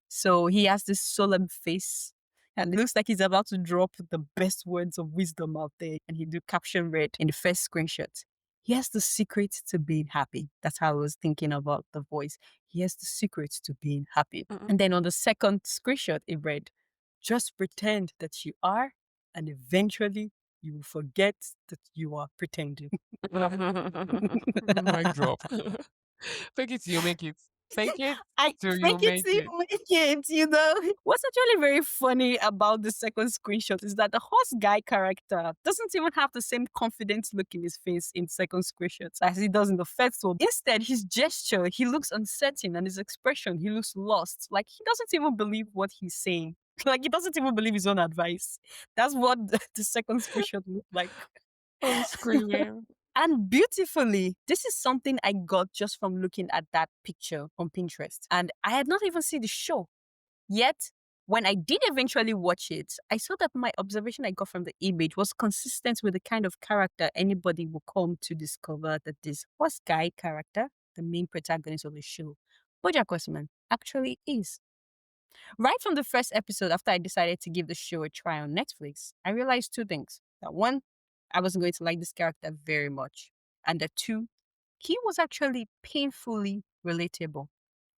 So, he has this solemn face and it looks like he's about to drop the best words of wisdom out there. And he do caption read in the first screenshot. Here's the secret to being happy. That's how I was thinking about the voice. Here's the secret to being happy. And then on the second screenshot, it read, just pretend that you are, and eventually you will forget that you are pretending. Mic drop. Fake it till you make it. Fake it I till you think it's make it. it. What's actually very funny about the second screenshot is that the horse guy character doesn't even have the same confident look in his face in second screenshot as he does in the first one. Instead, his gesture, he looks uncertain, and his expression, he looks lost. Like he doesn't even believe what he's saying. Like he doesn't even believe his own advice. That's what the second screenshot looked like. I'm screaming. And beautifully, this is something I got just from looking at that picture on Pinterest. And I had not even seen the show. Yet, when I did eventually watch it, I saw that my observation I got from the image was consistent with the kind of character anybody will come to discover that this horse guy character, the main protagonist of the show, BoJack Horseman, actually is. Right from the first episode, after I decided to give the show a try on Netflix, I realized two things. That one, I wasn't going to like this character very much. And that two, he was actually painfully relatable.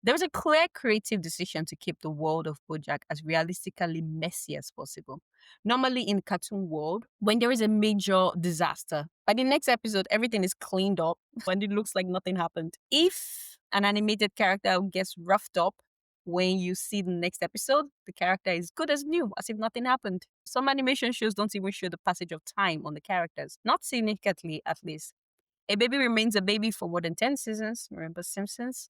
There was a clear creative decision to keep the world of BoJack as realistically messy as possible. Normally in cartoon world, when there is a major disaster, by the next episode, everything is cleaned up and it looks like nothing happened. If an animated character gets roughed up, when you see the next episode, the character is good as new, as if nothing happened. Some animation shows don't even show the passage of time on the characters, not significantly at least. A baby remains a baby for more than 10 seasons. Remember Simpsons?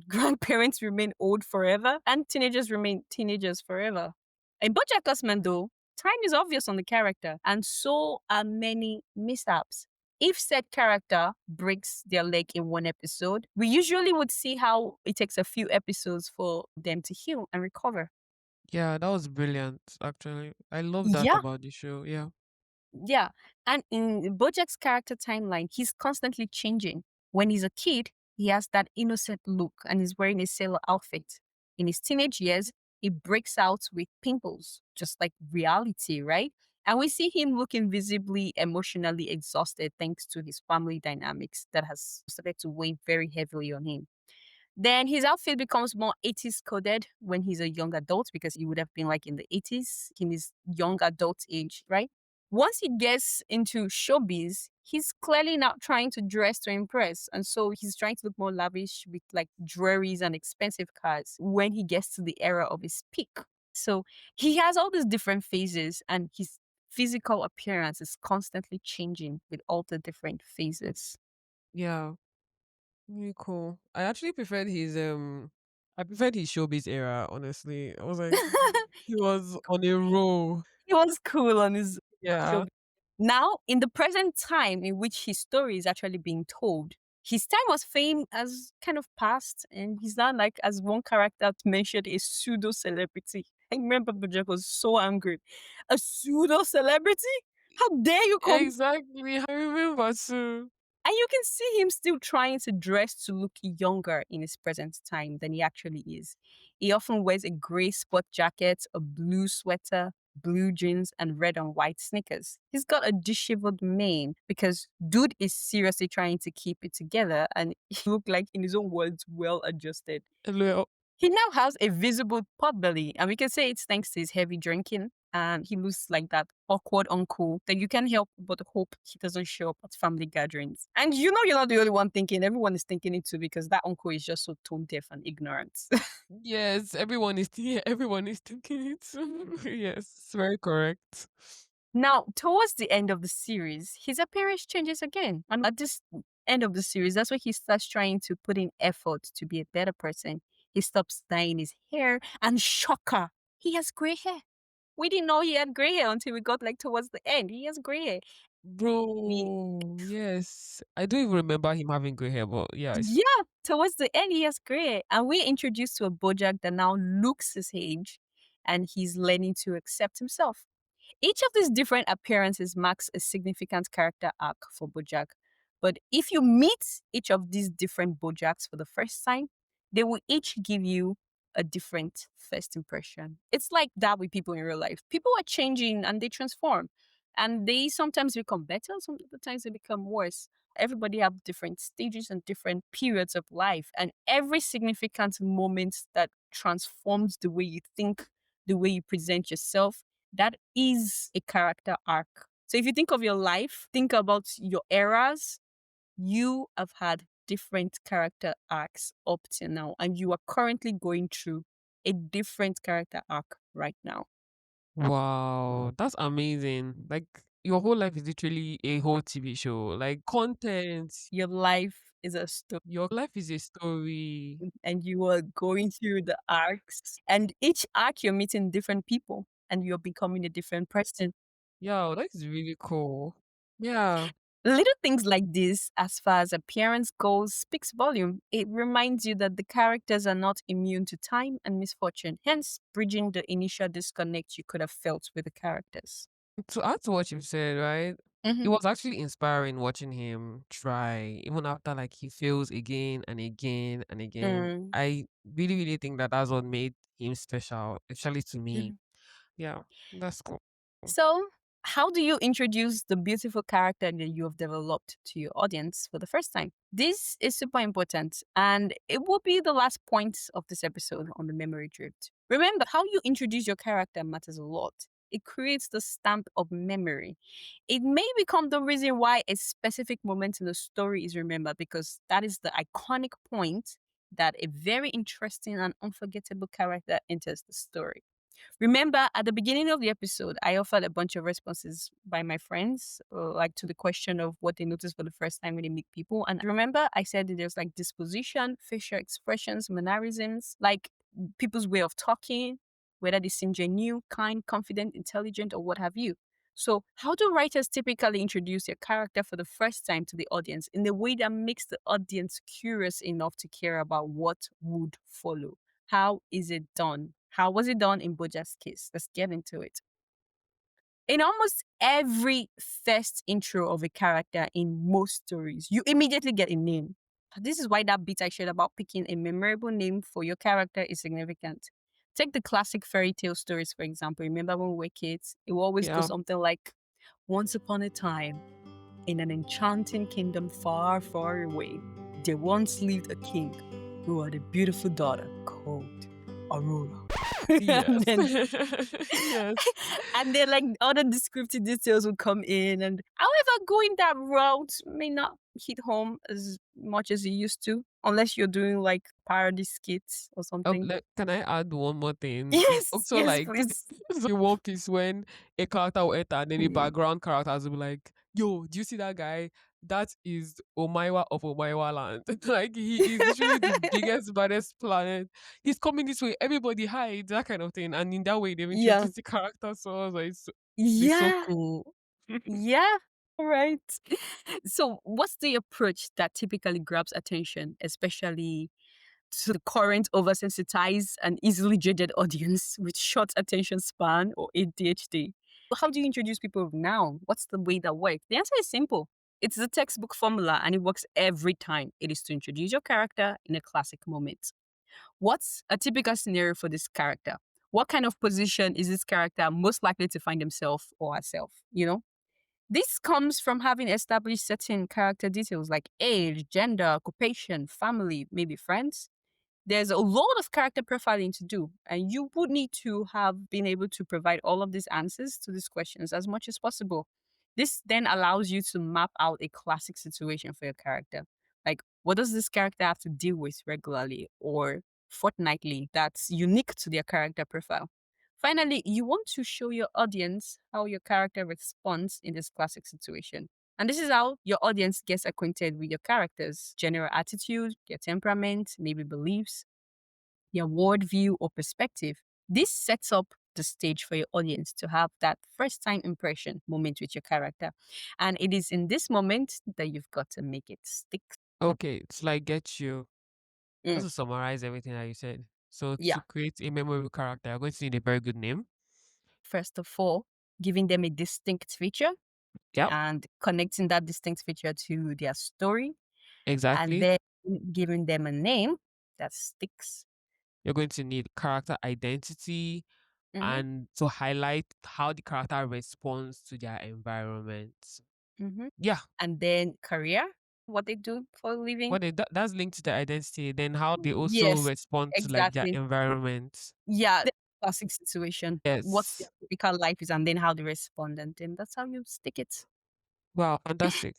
Grandparents remain old forever, and teenagers remain teenagers forever. In BoJack Horseman, though, time is obvious on the character, and so are many mishaps. If said character breaks their leg in one episode, we usually would see how it takes a few episodes for them to heal and recover. Yeah, that was brilliant, actually. I love that Yeah, about the show. Yeah. yeah. And in BoJack's character timeline, he's constantly changing. When he's a kid, he has that innocent look and he's wearing a sailor outfit. In his teenage years, he breaks out with pimples, just like reality, right? And we see him looking visibly emotionally exhausted thanks to his family dynamics that has started to weigh very heavily on him. Then his outfit becomes more 80s coded when he's a young adult because he would have been like in the 80s in his young adult age, right? Once he gets into showbiz, he's clearly not trying to dress to impress. And so he's trying to look more lavish with like jewelries and expensive cars when he gets to the era of his peak. So he has all these different phases and his physical appearance is constantly changing with all the different phases. Yeah. Really cool. I preferred his showbiz era, honestly. I was like he was on a roll. He was cool on his Yeah. Now, in the present time in which his story is actually being told, his time of fame has kind of passed, and he's now like, as one character mentioned, a pseudo celebrity. I remember BoJack was so angry. A pseudo celebrity? How dare you come? Exactly. I remember too. And you can see him still trying to dress to look younger in his present time than he actually is. He often wears a grey sport jacket, a blue sweater, blue jeans, and red and white sneakers. He's got a disheveled mane because dude is seriously trying to keep it together and he look like, in his own words, well adjusted. Well, He now has a visible pot belly, and we can say it's thanks to his heavy drinking. And he looks like that awkward uncle that you can't help but hope he doesn't show up at family gatherings. And you know you're not the only one thinking, everyone is thinking it too because that uncle is just so tone deaf and ignorant. yes, everyone is thinking it. Yes, it's very correct. Now, towards the end of the series, his appearance changes again. And at this end of the series, that's where he starts trying to put in effort to be a better person. He stops dyeing his hair, and shocker, he has gray hair. We didn't know he had gray hair until we got like towards the end. He has gray hair. Bro, yes. I don't even remember him having gray hair, but yeah, Yeah, towards the end, he has gray hair. And we're introduced to a BoJack that now looks his age and he's learning to accept himself. Each of these different appearances marks a significant character arc for BoJack. But if you meet each of these different BoJacks for the first time, they will each give you a different first impression. It's like that with people in real life. People are changing and they transform. And they sometimes become better, sometimes they become worse. Everybody have different stages and different periods of life. And every significant moment that transforms the way you think, the way you present yourself, that is a character arc. So if you think of your life, think about your eras, you have had different character arcs up till now, and you are currently going through a different character arc right now. wow, that's amazing. Like your whole life is literally a whole TV show. Like content. Your life is a story, Your life is a story. and you are going through the arcs, and each arc you're meeting different people, and you're becoming a different person. Yeah, that is really cool. Yeah. Little things like this, as far as appearance goes, speaks volume. It reminds you that the characters are not immune to time and misfortune, hence bridging the initial disconnect you could have felt with the characters. To add to what you've said, right? It was actually inspiring watching him try, even after like he fails again and again and again. Mm. I really, really think that that's what made him special, especially to me. Yeah, that's cool. So, how do you introduce the beautiful character that you have developed to your audience for the first time? This is super important, and it will be the last point of this episode on the memory drift. Remember, how you introduce your character matters a lot. It creates the stamp of memory. It may become the reason why a specific moment in the story is remembered because that is the iconic point that a very interesting and unforgettable character enters the story. Remember, at the beginning of the episode, I offered a bunch of responses by my friends, like to the question of what they noticed for the first time when they meet people. And remember, I said that there's like disposition, facial expressions, mannerisms, like people's way of talking, whether they seem genuine, kind, confident, intelligent, or what have you. So, how do writers typically introduce their character for the first time to the audience in a way that makes the audience curious enough to care about what would follow? How is it done? How was it done in BoJack's case? Let's get into it. In almost every first intro of a character in most stories, you immediately get a name. This is why that bit I shared about picking a memorable name for your character is significant. Take the classic fairy tale stories, for example. Remember when we were kids? It will always go Yeah. something like, once upon a time, in an enchanting kingdom far, far away, there once lived a king who had a beautiful daughter called Aurora. Yes. and then, Yes. and then like other descriptive details will come in. And however, going that route may not hit home as much as it used to, unless you're doing like parody skits or something. Can I add one more thing? It's Yes, also yes, like please. in One Piece when a character will enter and then the background characters will be like, "Yo, do you see that guy? That is Omaiwa of Omaiwa land. Like he is literally the biggest, baddest planet. He's coming this way. Everybody hide that kind of thing." And in that way, they've Yeah. introduced the character, so I was like, it's so Yeah. cool. Yeah, right. So, what's the approach that typically grabs attention, especially to the current oversensitized and easily jaded audience with short attention span or ADHD? How do you introduce people now? What's the way that works? The answer is simple. It's the textbook formula and it works every time. It is to introduce your character in a classic moment. What's a typical scenario for this character? What kind of position is this character most likely to find himself or herself? This comes from having established certain character details like age, gender, occupation, family, maybe friends. There's a lot of character profiling to do, and you would need to have been able to provide all of these answers to these questions as much as possible. This then allows you to map out a classic situation for your character. Like, what does this character have to deal with regularly or fortnightly that's unique to their character profile? Finally, you want to show your audience how your character responds in this classic situation. And this is how your audience gets acquainted with your character's general attitude, their temperament, maybe beliefs, their worldview or perspective. This sets up the stage for your audience to have that first time impression moment with your character. And it is in this moment that you've got to make it stick. Okay, so I get you. Just Mm, to summarize everything that you said. So to yeah. create a memorable character, you're going to need a very good name. First of all, giving them a distinct feature Yep, and connecting that distinct feature to their story, and exactly. then giving them a name that sticks. You're going to need character identity Hmm. and to highlight how the character responds to their environment. Hmm. Yeah, And then career, what they do for a living. that's linked to the identity. Then how they also Yes, respond to like their exactly. environment. Yeah, the classic situation, what their Yes. typical life is, and then how they respond, and then that's how you stick it. Wow, fantastic.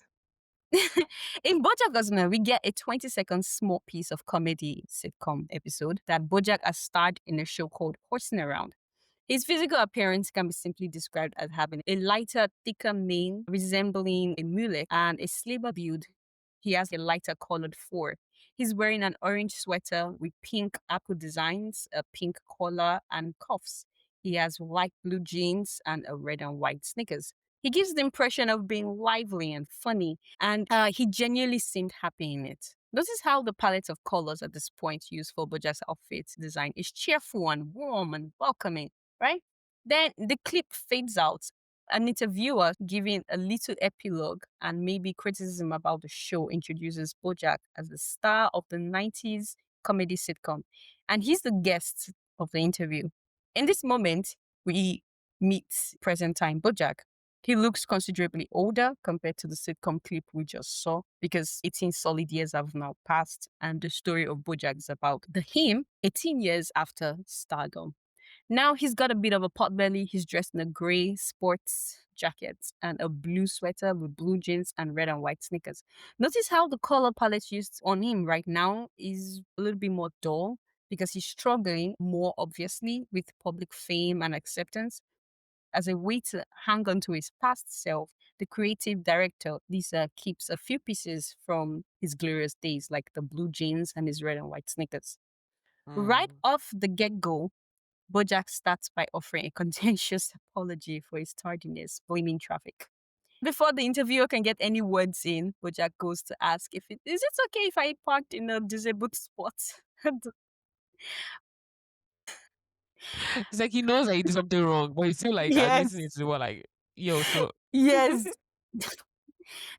In BoJack Horseman, we get a 20-second small piece of comedy sitcom episode that BoJack has starred in a show called Horsing Around. His physical appearance can be simply described as having a lighter, thicker mane resembling a mullet and a slimmer build. He has a lighter colored fur. He's wearing an orange sweater with pink apple designs, a pink collar, and cuffs. He has light blue jeans and a red and white sneakers. He gives the impression of being lively and funny, and he genuinely seemed happy in it. Notice how the palette of colors at this point used for Bojack's outfit design is cheerful and warm and welcoming, right? Then the clip fades out. An interviewer giving a little epilogue and maybe criticism about the show introduces Bojack as the star of the 90s comedy sitcom. And he's the guest of the interview. In this moment, we meet present time Bojack. He looks considerably older compared to the sitcom clip we just saw because 18 solid years have now passed, and the story of Bojack is about the him 18 years after stardom. Now he's got a bit of a pot belly. He's dressed in a gray sports jacket and a blue sweater with blue jeans and red and white sneakers. Notice how the color palette used on him right now is a little bit more dull because he's struggling more obviously with public fame and acceptance. As a way to hang on to his past self, the creative director, Lisa, keeps a few pieces from his glorious days, like the blue jeans and his red and white sneakers. Right Mm. off the get go, Bojack starts by offering a contentious apology for his tardiness, blaming traffic. Before the interviewer can get any words in, Bojack goes to ask if is it okay if I parked in a disabled spot? It's like he knows that he did something wrong, but he's still like admitting it Yes, to what like, yo, so yes.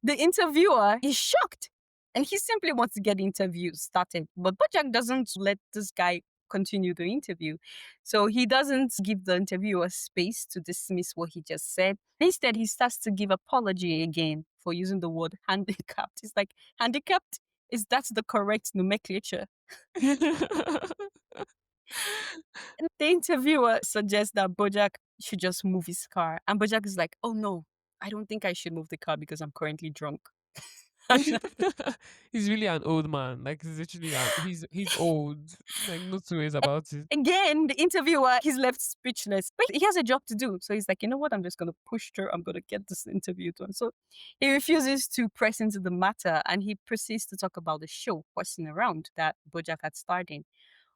The interviewer is shocked and he simply wants to get the interview started. But Bojack doesn't let this guy continue the interview. So he doesn't give the interviewer space to dismiss what he just said. Instead, he starts to give apology again for using the word handicapped. It's like, handicapped? Is that the correct nomenclature? And the interviewer suggests that Bojack should just move his car. And Bojack is like, oh no, I don't think I should move the car because I'm currently drunk. he's really an old man. Like he's literally he's old. Like no two ways about it. Again, the interviewer, he's left speechless. But he has a job to do. So he's like, you know what? I'm just going to push through. I'm going to get this interview done. So he refuses to press into the matter and he proceeds to talk about the show, Horsing Around, that Bojack had starred in.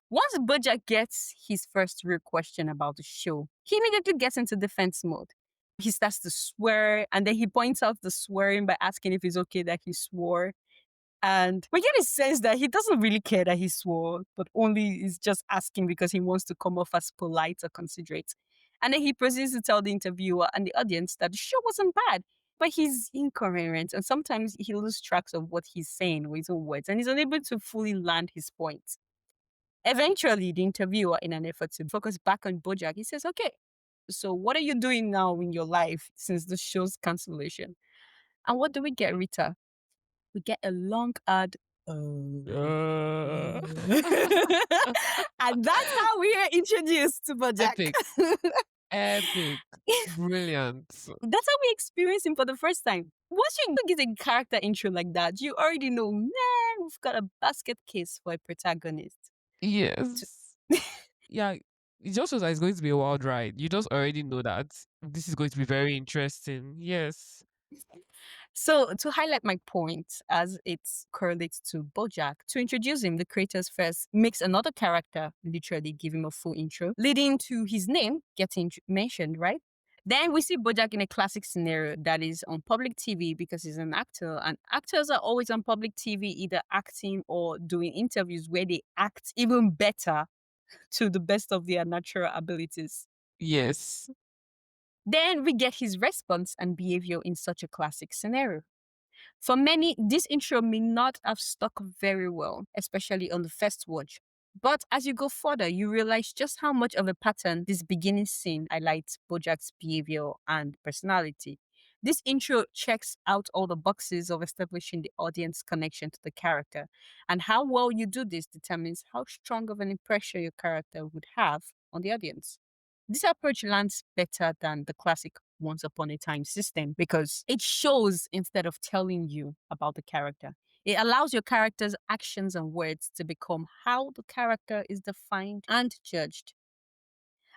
Once Bojack gets his first real question about the show, he immediately gets into defense mode. He starts to swear, and then he points out the swearing by asking if it's okay that he swore. And we get a sense that he doesn't really care that he swore, but only is just asking because he wants to come off as polite or considerate. And then he proceeds to tell the interviewer and the audience that the show wasn't bad, but he's incoherent. And sometimes he loses track of what he's saying with his own words, and he's unable to fully land his point. Eventually, the interviewer, in an effort to focus back on BoJack, he says, "Okay, so what are you doing now in your life since the show's cancellation?" And what do we get, Rita? We get a long ad. And that's how we are introduced to BoJack. Epic. Epic. Brilliant. That's how we experience him for the first time. Once you get a character intro like that, you already know, man, we've got a basket case for a protagonist. Yes. Yeah. It just shows that it's going to be a wild ride. You just already know that this is going to be very interesting. Yes. So, to highlight my point as it correlates to BoJack, to introduce him, the creators first makes another character literally give him a full intro, leading to his name getting mentioned, right? Then we see BoJack in a classic scenario that is on public TV because he's an actor, and actors are always on public TV either acting or doing interviews where they act even better to the best of their natural abilities. Yes. Then we get his response and behavior in such a classic scenario. For many, this intro may not have stuck very well, especially on the first watch. But as you go further, you realize just how much of a pattern this beginning scene highlights BoJack's behavior and personality. This intro checks out all the boxes of establishing the audience connection to the character, and how well you do this determines how strong of an impression your character would have on the audience. This approach lands better than the classic Once Upon a Time system because it shows instead of telling you about the character. It allows your character's actions and words to become how the character is defined and judged.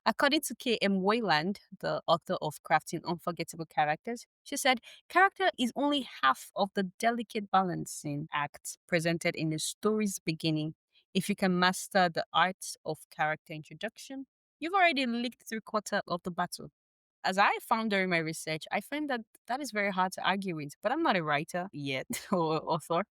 According to K.M. Wayland, the author of Crafting Unforgettable Characters, she said, character is only half of the delicate balancing act presented in a story's beginning. If you can master the art of character introduction, you've already licked 3/4 of the battle. As I found during my research, I find that that is very hard to argue with, but I'm not a writer yet or author.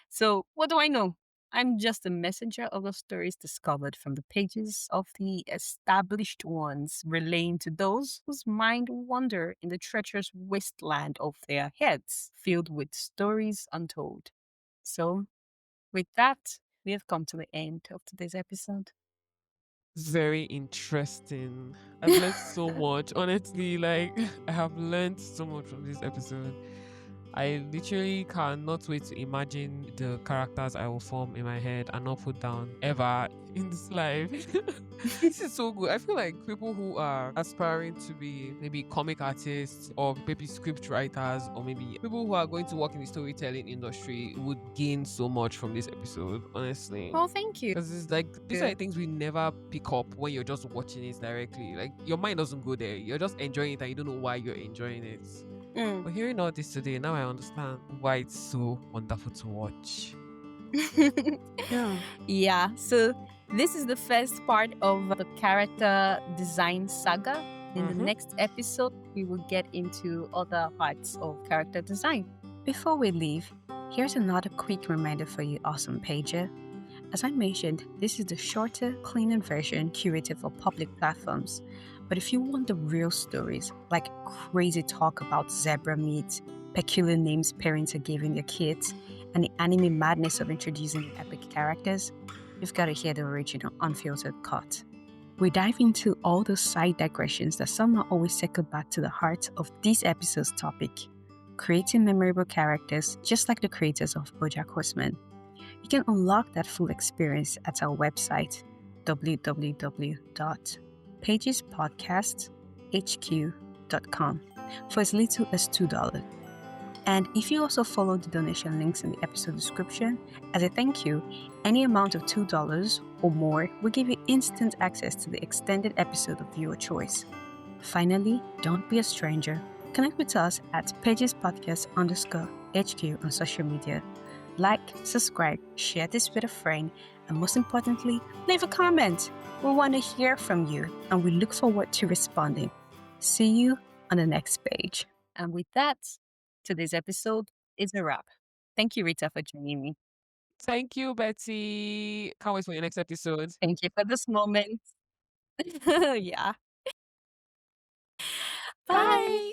So what do I know? I'm just a messenger of the stories discovered from the pages of the established ones, relaying to those whose mind wander in the treacherous wasteland of their heads, filled with stories untold. So, with that, we have come to the end of today's episode. Very interesting. I've learned so much. Honestly, like I have learned so much from this episode. I literally cannot wait to imagine the characters I will form in my head and not put down ever in this life. This is so good. I feel like people who are aspiring to be maybe comic artists or maybe script writers or maybe people who are going to work in the storytelling industry would gain so much from this episode, honestly. Well, thank you. Because it's like these are the things we never pick up when you're just watching it directly. Like your mind doesn't go there. You're just enjoying it and you don't know why you're enjoying it. But hearing all this today, now I understand why it's so wonderful to watch. Yeah, so this is the first part of the character design saga. In the next episode, we will get into other parts of character design. Before we leave, here's another quick reminder for you, awesome pager. As I mentioned, this is the shorter, cleaner version curated for public platforms. But if you want the real stories, like crazy talk about zebra meat, peculiar names parents are giving their kids, and the anime madness of introducing epic characters, you've got to hear the original unfiltered cut. We dive into all those side digressions that somehow always circle back to the heart of this episode's topic, creating memorable characters just like the creators of BoJack Horseman. You can unlock that full experience at our website, www.pagespodcasthq.com, for as little as $2. And if you also follow the donation links in the episode description, as a thank you, any amount of $2 or more will give you instant access to the extended episode of your choice. Finally, don't be a stranger. Connect with us at pagespodcast_HQ on social media. Like, subscribe, share this with a friend, and most importantly, leave a comment. We want to hear from you, and we look forward to responding. See you on the next page. And with that, today's episode is a wrap. Thank you, Rita, for joining me. Thank you, Betty. Can't wait for your next episode. Thank you for this moment. Yeah. Bye.